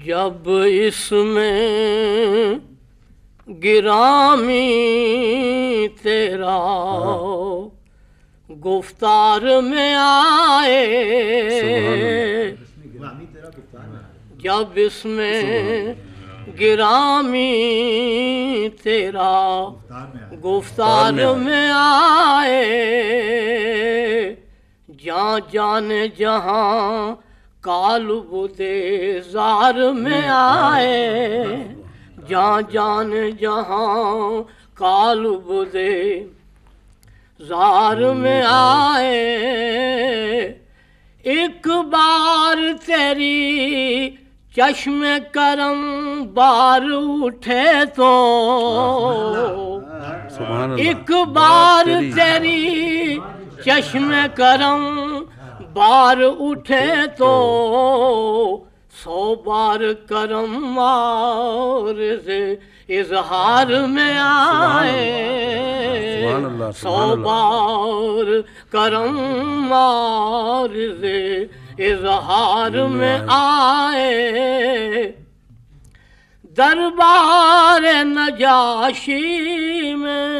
جب اس میں گرامی تیرا گفتار میں آئے، جب اس میں گرامی تیرا گفتار میں آئے، جہاں جانے جہاں قالب زار میں آئے، جہاں جانے جہاں قالب زار میں آئے، ایک بار تیری چشم کرم بار اٹھے تو، ایک بار تیری چشم کرم بار اٹھے تو، 100 بار کرم عارض اظہار میں آئے، 100 بار کرم عارض اظہار میں آئے، دربار نجاشی میں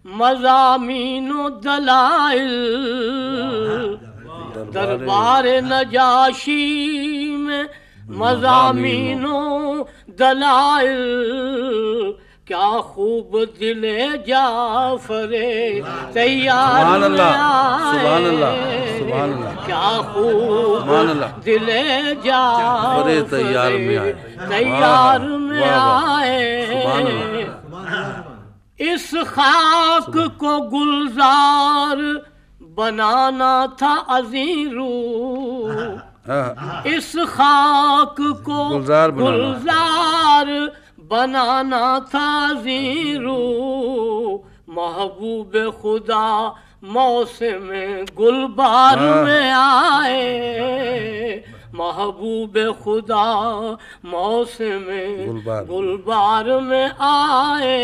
مضامین و دلائل، دربار نجاشی میں مضامین و دلائل، کیا خوب دل جعفر تیار میں آئے، کیا خوب دل جعفر تیار میں آئے، اس خاک کو گلزار بنانا تھا عظیم روح، اس خاک کو گلزار بنانا تھا عظیم روح، محبوب خدا موسم گلبار میں آئے، محبوب خدا موسم گلبار میں آئے،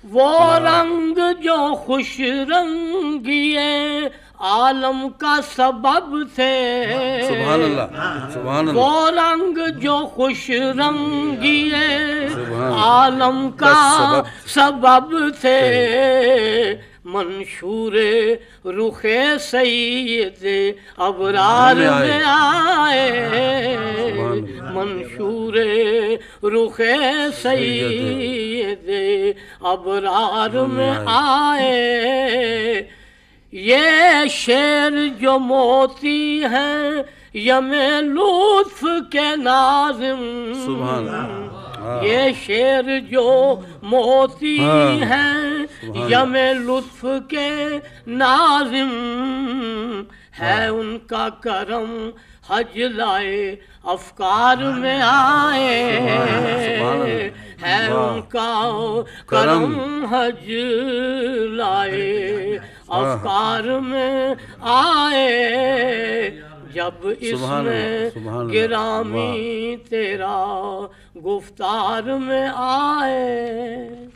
وہ رنگ جو خوش رنگی عالم کا سبب تھے، سبحان اللہ، وہ رنگ جو خوش رنگی عالم کا سبب تھے، منشور رخ سید ابرار میں آئے، منشور رخ سید ابرار میں آئے، یہ شعر جو موتی ہیں یم لطف کے ناظم، یہ شعر جو موتی ہیں یم لطف کے ناظم، ہے ان کا کرم حج لائے افکار میں آئے، ہے ان کا کرم حج لائے افکار میں آئے، جب اس میں گرامی تیرا گفتار میں آئے۔